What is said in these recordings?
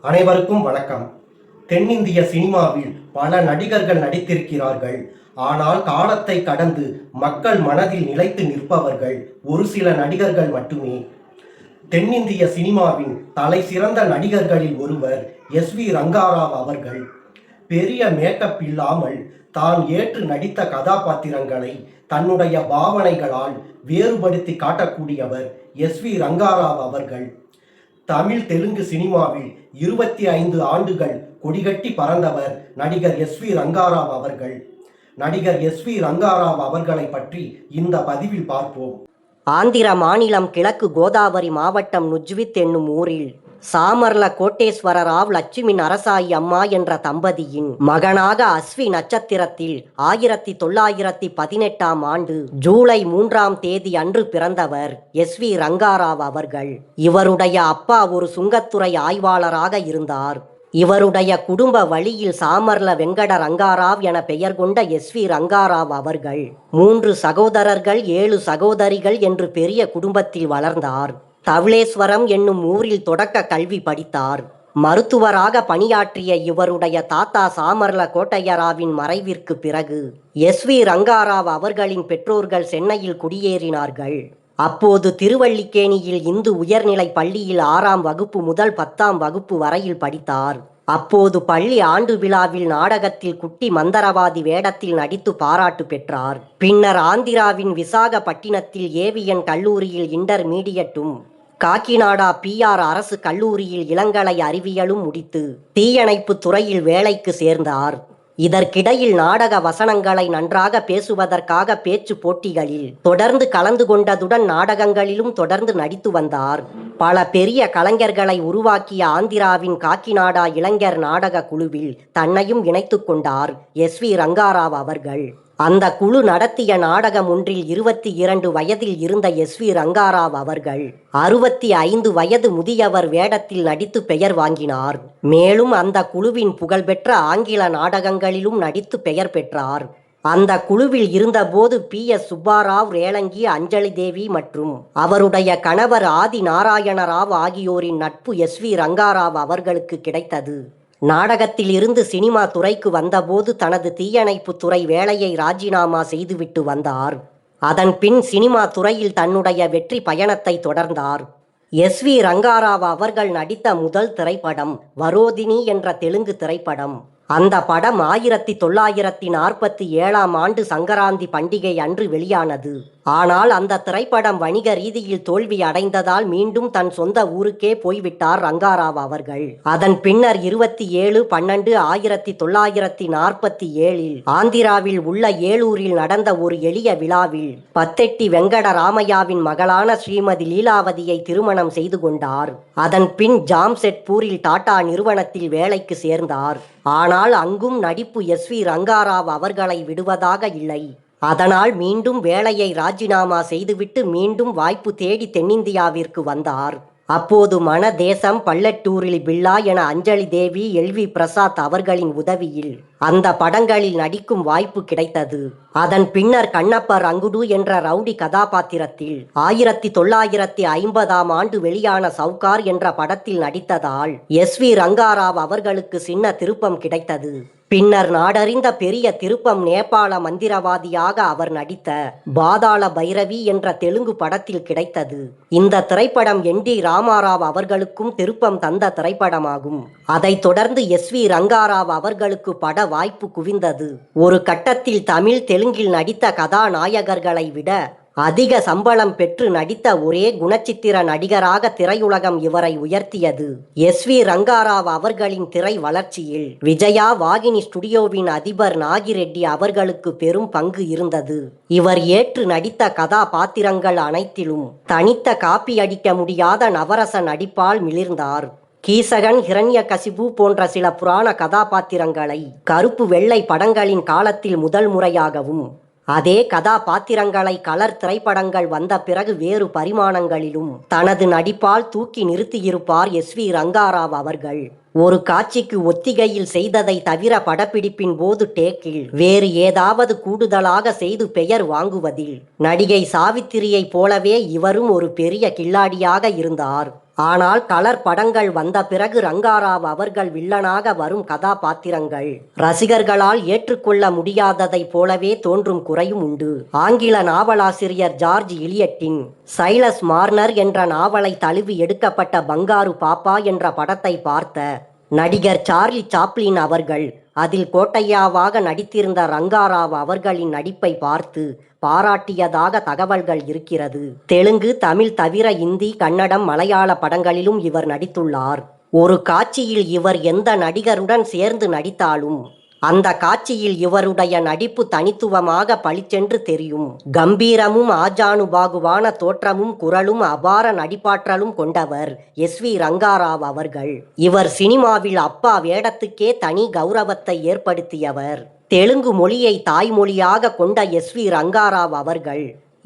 அனைவருக்கும் வணக்கம். தென்னிந்திய சினிமாவில் பல நடிகர்கள் நடித்திருக்கிறார்கள். ஆனால் காலத்தை கடந்து மக்கள் மனதில் நிலைத்து நிற்பவர்கள் ஒரு சில நடிகர்கள் மட்டுமே. தென்னிந்திய சினிமாவின் தலை சிறந்த நடிகர்களில் ஒருவர் எஸ்.வி. ரங்காராவ் அவர்கள். பெரிய மேக்கப் இல்லாமல் தான் ஏற்று நடித்த கதாபாத்திரங்களை தன்னுடைய பாவனைகளால் வேறுபடுத்தி காட்டக்கூடியவர் எஸ்.வி. ரங்காராவ் அவர்கள். தமிழ் தெலுங்கு சினிமாவில் 25 ஆண்டுகள் கொடிகட்டி பறந்தவர் நடிகர் எஸ்.வி. ரங்காராவ் அவர்கள். நடிகர் எஸ்.வி. ரங்காராவ் அவர்களை பற்றி இந்த பதிவில் பார்ப்போம். ஆந்திர மாநிலம் கிழக்கு கோதாவரி மாவட்டம் நுஜ்வித் என்னும் ஊரில் சாமர்ல கோட்டேஸ்வர ராவ் லட்சுமி நரசாயி அம்மா என்ற தம்பதியின் மகனாக அஸ்வி நட்சத்திரத்தில் 1918ஆம் ஆண்டு ஜூலை 3ஆம் தேதி அன்று பிறந்தவர் எஸ்.வி. ரங்காராவ் அவர்கள். இவருடைய அப்பா ஒரு சுங்கத்துறை ஆய்வாளராக இருந்தார். இவருடைய குடும்ப வழியில் சாமர்ல வெங்கட ரங்காராவ் என பெயர் கொண்ட எஸ்.வி. ரங்காராவ் அவர்கள் 3 சகோதரர்கள் 7 சகோதரிகள் என்று பெரிய குடும்பத்தில் வளர்ந்தார். தவளேஸ்வரம் என்னும் ஊரில் தொடக்க கல்வி படித்தார். மருத்துவராக பணியாற்றிய இவருடைய தாத்தா சாமர்ல கோட்டையராவின் மறைவிற்கு பிறகு எஸ்.வி. ரங்காராவ் அவர்களின் பெற்றோர்கள் சென்னையில் குடியேறினார்கள். அப்போது திருவல்லிக்கேணியில் இந்து உயர்நிலை பள்ளியில் 6ஆம் வகுப்பு முதல் 10ஆம் வகுப்பு வரையில் படித்தார். அப்போது பள்ளி ஆண்டு விழாவில் நாடகத்தில் குட்டி மந்தரவாதி வேடத்தில் நடித்து பாராட்டு பெற்றார். பின்னர் ஆந்திராவின் விசாகப்பட்டினத்தில் ஏவிஎன் கல்லூரியில் இன்டர்மீடியட்டும், காக்கிநாடா பி.ஆர். அரசு கல்லூரியில் இளங்கலை அறிவியலும் முடித்து தீயணைப்பு துறையில் வேலைக்கு சேர்ந்தார். இதற்கிடையில் நாடக வசனங்களை நன்றாக பேசுவதற்காக பேச்சு போட்டிகளில் தொடர்ந்து கலந்து கொண்டதுடன் நாடகங்களிலும் தொடர்ந்து நடித்து வந்தார். பல பெரிய கலைஞர்களை உருவாக்கிய ஆந்திராவின் காக்கிநாடா இளைஞர் நாடக குழுவில் தன்னையும் இணைத்து கொண்டார் எஸ்.வி. ரங்காராவ் அவர்கள். அந்த குழு நடத்திய நாடகம் ஒன்றில் 22 வயதில் இருந்த எஸ்.வி. ரங்காராவ் அவர்கள் 65 வயது முதியவர் வேடத்தில் நடித்து பெயர் வாங்கினார். மேலும் அந்த குழுவின் புகழ்பெற்ற ஆங்கில நாடகங்களிலும் நடித்து பெயர் பெற்றார். அந்த குழுவில் இருந்தபோது பி.எஸ். சுப்பாராவ், ரேலங்கி, அஞ்சலி தேவி மற்றும் அவருடைய கணவர் ஆதி நாராயண ராவ் ஆகியோரின் நட்பு எஸ்.வி. ரங்காராவ் அவர்களுக்கு கிடைத்தது. நாடகத்தில் இருந்து சினிமா துறைக்கு வந்தபோது தனது தீயணைப்பு துறை வேலையை ராஜினாமா செய்துவிட்டு வந்தார். அதன் பின் சினிமா துறையில் தன்னுடைய வெற்றி பயணத்தை தொடர்ந்தார். எஸ்.வி. ரங்காராவ் அவர்கள் நடித்த முதல் திரைப்படம் வரோதினி என்ற தெலுங்கு திரைப்படம். அந்த படம் 1947ஆம் ஆண்டு சங்கராந்தி பண்டிகை அன்று வெளியானது. ஆனால் அந்த திரைப்படம் வணிக ரீதியில் தோல்வி அடைந்ததால் மீண்டும் தன் சொந்த ஊருக்கே போய்விட்டார் ரங்காராவ் அவர்கள். அதன் பின்னர் 27/12/1947 ஆந்திராவில் உள்ள ஏலூரில் நடந்த ஒரு எளிய விழாவில் பத்தெட்டி வெங்கட ராமையாவின் மகளான ஸ்ரீமதி லீலாவதியை திருமணம் செய்து கொண்டார். அதன் பின் ஜாம்செட்பூரில் டாடா நிறுவனத்தில் வேலைக்கு சேர்ந்தார். ஆனால் அங்கும் நடிப்பு எஸ்.வி. ரங்காராவ் அவர்களை விடுவதாக இல்லை. அதனால் மீண்டும் வேலையை ராஜினாமா செய்துவிட்டு மீண்டும் வாய்ப்பு தேடி தென்னிந்தியாவிற்கு வந்தார். அப்போது மன தேசம், பல்லட்டூரில் பில்லா என அஞ்சலி தேவி, எல்.வி. பிரசாத் அவர்களின் உதவியில் அந்த படங்களில் நடிக்கும் வாய்ப்பு கிடைத்தது. அதன் பின்னர் கண்ணப்பர் அங்குடு என்ற ரவுடி கதாபாத்திரத்தில் 1950ஆம் ஆண்டு வெளியான சவுகார் என்ற படத்தில் நடித்ததால் எஸ்.வி. ரங்காராவ் அவர்களுக்கு சின்ன திருப்பம் கிடைத்தது. பின்னர் நாடறிந்த பெரிய திருப்பம் நேபாள மந்திரவாதியாக அவர் நடித்த பாதாள பைரவி என்ற தெலுங்கு படத்தில் கிடைத்தது. இந்த திரைப்படம் என்.டி. ராமாராவ் அவர்களுக்கும் திருப்பம் தந்த திரைப்படமாகும். அதைத் தொடர்ந்து எஸ்.வி. ரங்காராவ் அவர்களுக்கு பட வாய்ப்பு குவிந்தது. ஒரு கட்டத்தில் தமிழ் தெலுங்கில் நடித்த கதாநாயகர்களை விட அதிக சம்பளம் பெற்று நடித்த ஒரே குணச்சித்திர நடிகராக திரையுலகம் இவரை உயர்த்தியது. எஸ்.வி. ரங்காராவ் அவர்களின் திரை வளர்ச்சியில் விஜயா வாகினி ஸ்டுடியோவின் அதிபர் நாகிரெட்டி அவர்களுக்கு பெரும் பங்கு இருந்தது. இவர் ஏற்று நடித்த கதாபாத்திரங்கள் அனைத்திலும் தனித்த காப்பி அடிக்க முடியாத நவரச நடிப்பால் மிளிர்ந்தார். கீசகன், ஹிரண்யகசிபு போன்ற சில புராண கதாபாத்திரங்களை கருப்பு வெள்ளை படங்களின் காலத்தில் முதல் முறையாகவும், அதே கதாபாத்திரங்களை கலர் திரைப்படங்கள் வந்த பிறகு வேறு பரிமாணங்களிலும் தனது நடிப்பால் தூக்கி நிறுத்தியிருப்பார் எஸ்.வி. ரங்காராவ் அவர்கள். ஒரு காட்சிக்கு ஒத்திகையில் செய்ததை தவிர படப்பிடிப்பின் போது டேக்கில் வேறு ஏதாவது கூடுதலாக செய்து பெயர் வாங்குவதில் நடிகை சாவித்திரியைப் போலவே இவரும் ஒரு பெரிய கில்லாடியாக இருந்தார். ஆனால் கலர் படங்கள் வந்த பிறகு ரங்காராவ் அவர்கள் வில்லனாக வரும் கதாபாத்திரங்கள் ரசிகர்களால் ஏற்றுக்கொள்ள முடியாததைப் போலவே தோன்றும் குறையும் உண்டு. ஆங்கில நாவலாசிரியர் ஜார்ஜ் இலியட்டின் சைலஸ் மார்னர் என்ற நாவலை தழுவி எடுக்கப்பட்ட பங்காரு பாப்பா என்ற படத்தை பார்த்த நடிகர் சார்லி சாப்ளின் அவர்கள் அதில் கோட்டையாவாக நடித்திருந்த ரங்காராவ் அவர்களின் நடிப்பை பார்த்து பாராட்டியதாக தகவல்கள் இருக்கிறது. தெலுங்கு, தமிழ் தவிர இந்தி, கன்னடம், மலையாள படங்களிலும் இவர் நடித்துள்ளார். ஒரு காட்சியில் இவர் எந்த நடிகருடன் சேர்ந்து நடித்தாலும் அந்த காட்சியில் இவருடைய நடிப்பு தனித்துவமாக பளிச்சென்று தெரியும். கம்பீரமும் ஆஜானுபாகுவான தோற்றமும் குரலும் அபார நடிப்பாற்றலும் கொண்டவர் SV ரங்காராவ் அவர்கள். இவர் சினிமாவில் அப்பா வேடத்துக்கே தனி கௌரவத்தை ஏற்படுத்தியவர். தெலுங்கு மொழியை தாய்மொழியாக கொண்ட SV ரங்காராவ் அவர்கள்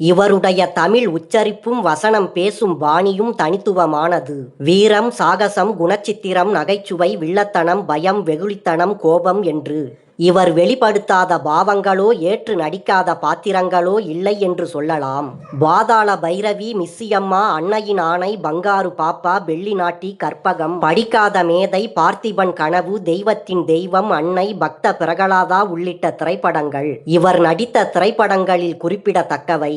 இவருடைய தமிழ் உச்சரிப்பும் வசனம் பேசும் பாணியும் தனித்துவமானது. வீரம், சாகசம், குணச்சித்திரம், நகைச்சுவை, வில்லத்தனம், பயம், வெகுளித்தனம், கோபம் என்று இவர் வெளிப்படுத்தாத பாவங்களோ ஏற்று நடிக்காத பாத்திரங்களோ இல்லை என்று சொல்லலாம். பாதாள பைரவி, மிஸ்ஸியம்மா, அன்னையின் ஆணை, பங்காரு பாப்பா, பெள்ளி நாட்டி, கற்பகம், படிக்காத மேதை, பார்த்திபன் கனவு, தெய்வத்தின் தெய்வம், அன்னை, பக்த பிரகலாதா உள்ளிட்ட திரைப்படங்கள் இவர் நடித்த திரைப்படங்களில் குறிப்பிடத்தக்கவை.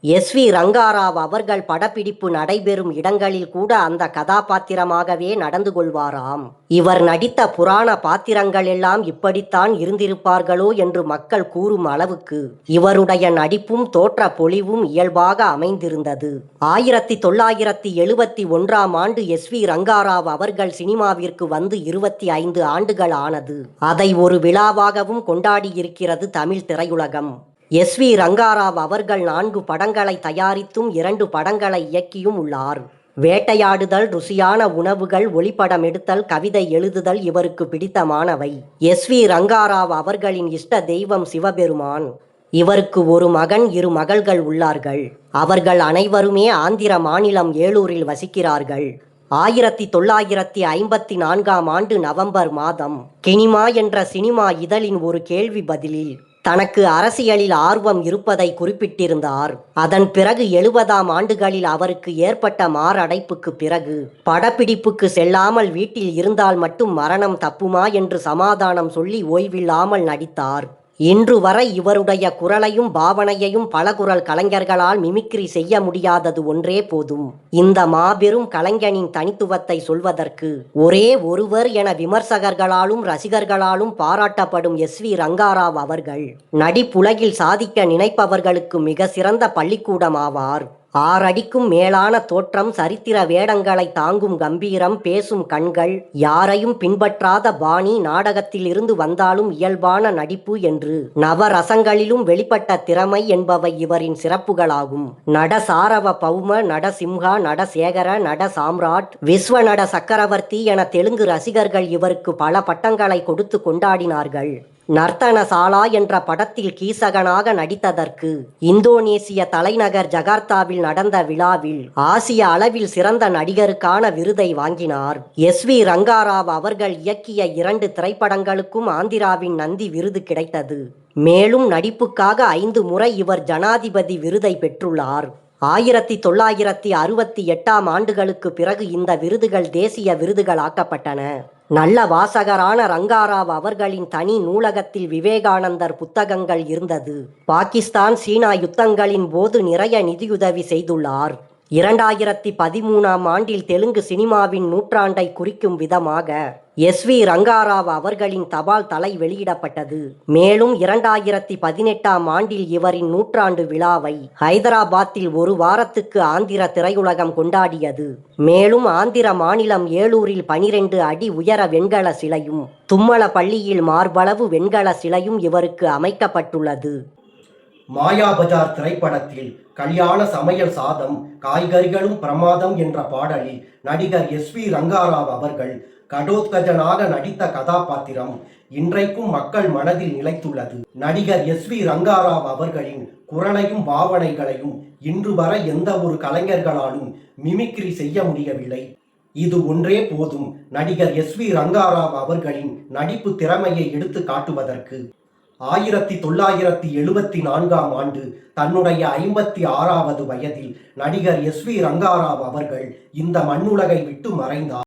SV ரங்காராவ் அவர்கள் படப்பிடிப்பு நடைபெறும் இடங்களில் கூட அந்த கதாபாத்திரமாகவே நடந்து கொள்வாராம். இவர் நடித்த புராண பாத்திரங்கள் எல்லாம் இப்படித்தான் இருந்திருப்பார்களோ என்று மக்கள் கூறும் அளவுக்கு இவருடைய நடிப்பும் தோற்ற பொலிவும் இயல்பாக அமைந்திருந்தது. 1971ஆம் ஆண்டு SV ரங்காராவ் அவர்கள் சினிமாவிற்கு வந்து 25 ஆண்டுகள் ஆனது. அதை ஒரு விழாவாகவும் கொண்டாடியிருக்கிறது தமிழ் திரையுலகம். SV ரங்காராவ் அவர்கள் 4 படங்களை தயாரித்தும் 2 படங்களை இயக்கியும் உள்ளார். வேட்டையாடுதல், ருசியான உணவுகள், ஒளிப்படம் எடுத்தல், கவிதை எழுதுதல் இவருக்கு பிடித்தமானவை. SV ரங்காராவ் அவர்களின் இஷ்ட தெய்வம் சிவபெருமான். இவருக்கு ஒரு மகன், 2 மகள்கள் உள்ளார்கள். அவர்கள் அனைவருமே ஆந்திர மாநிலம் ஏலூரில் வசிக்கிறார்கள். 1954ஆம் ஆண்டு நவம்பர் மாதம் கினிமா என்ற சினிமா இதழின் ஒரு கேள்வி பதிலில் தனக்கு அரசியலில் ஆர்வம் இருப்பதை குறிப்பிட்டிருந்தார். அதன் பிறகு 70ஆம் ஆண்டுகளில் அவருக்கு ஏற்பட்ட மாரடைப்புக்கு பிறகு படப்பிடிப்புக்கு செல்லாமல் வீட்டில் இருந்தால் மட்டும் மரணம் தப்புமா என்று சமாதானம் சொல்லி ஓய்வில்லாமல் நடித்தார். இன்று வரை இவருடைய குரலையும் பாவனையையும் பல குரல் கலைஞர்களால் மிமிக்ரி செய்ய முடியாதது ஒன்றே போதும். இந்த மாபெரும் கலைஞனின் தனித்துவத்தை சொல்வதற்கு ஒரே ஒருவர் என விமர்சகர்களாலும் ரசிகர்களாலும் பாராட்டப்படும் SV ரங்காராவ் அவர்கள் நடிப்புலகில் சாதிக்க நினைப்பவர்களுக்கு மிக சிறந்த பள்ளிக்கூடம் ஆவார். 6 அடிக்கும் மேலான தோற்றம், சரித்திர வேடங்களை தாங்கும் கம்பீரம், பேசும் கண்கள், யாரையும் பின்பற்றாத பாணி, நாடகத்தில் இருந்து வந்தாலும் இயல்பான நடிப்பு என்று நவரசங்களிலும் வெளிப்பட்ட திறமை என்பவை இவரின் சிறப்புகளாகும். நட சாரவ பௌம, நட சிம்ஹா, நட சேகர, நட சாம்ராட், விஸ்வ நட சக்கரவர்த்தி என தெலுங்கு ரசிகர்கள் இவருக்கு பல பட்டங்களை கொடுத்து கொண்டாடினார்கள். நர்த்தனசாலா என்ற படத்தில் கீசகனாக நடித்ததற்கு இந்தோனேசிய தலைநகர் ஜகார்த்தாவில் நடந்த விழாவில் ஆசிய அளவில் சிறந்த நடிகருக்கான விருதை வாங்கினார். SV ரங்காராவ் அவர்கள் இயக்கிய 2 திரைப்படங்களுக்கும் ஆந்திராவின் நந்தி விருது கிடைத்தது. மேலும் நடிப்புக்காக 5 முறை இவர் ஜனாதிபதி விருதை பெற்றுள்ளார். 1968ஆம் ஆண்டுகளுக்கு பிறகு இந்த விருதுகள் தேசிய விருதுகளாக்கப்பட்டன. நல்ல வாசகரான ரங்காராவ் அவர்களின் தனி நூலகத்தில் விவேகானந்தர் புத்தகங்கள் இருந்தது. பாகிஸ்தான், சீனா யுத்தங்களின் போது நிறைய நிதியுதவி செய்துள்ளார். 2013ஆம் ஆண்டில் தெலுங்கு சினிமாவின் நூற்றாண்டை குறிக்கும் விதமாக SV ரங்காராவ் அவர்களின் தபால் தலை வெளியிடப்பட்டது. மேலும் 2018ஆம் ஆண்டில் இவரின் நூற்றாண்டு விழாவை ஹைதராபாத்தில் 1 வாரத்துக்கு ஆந்திர திரையுலகம் கொண்டாடியது. மேலும் ஆந்திர மாநிலம் ஏலூரில் 12 அடி உயர வெண்கல சிலையும் தும்மலப்பள்ளியில் மார்பளவு வெண்கல சிலையும் இவருக்கு அமைக்கப்பட்டுள்ளது. மாயாபஜார் திரைப்படத்தில் கல்யாண சமையல் சாதம் காய்கறிகளும் பிரமாதம் என்ற பாடலில் நடிகர் SV ரங்காராவ் அவர்கள் கடோத்கஜனாக நடித்த கதாபாத்திரம் இன்றைக்கும் மக்கள் மனதில் நிலைத்துள்ளது. நடிகர் SV ரங்காராவ் அவர்களின் குரலையும் பாவனைகளையும் இன்று வரை எந்த ஒரு கலைஞர்களாலும் மிமிக்ரி செய்ய முடியவில்லை. இது ஒன்றே போதும் நடிகர் SV ரங்காராவ் அவர்களின் நடிப்பு திறமையை எடுத்து காட்டுவதற்கு. 1974ஆம் ஆண்டு தன்னுடைய 56வது வயதில் நடிகர் எஸ்.வி. ரங்காராவ் அவர்கள் இந்த மண்ணுலகை விட்டு மறைந்தார்.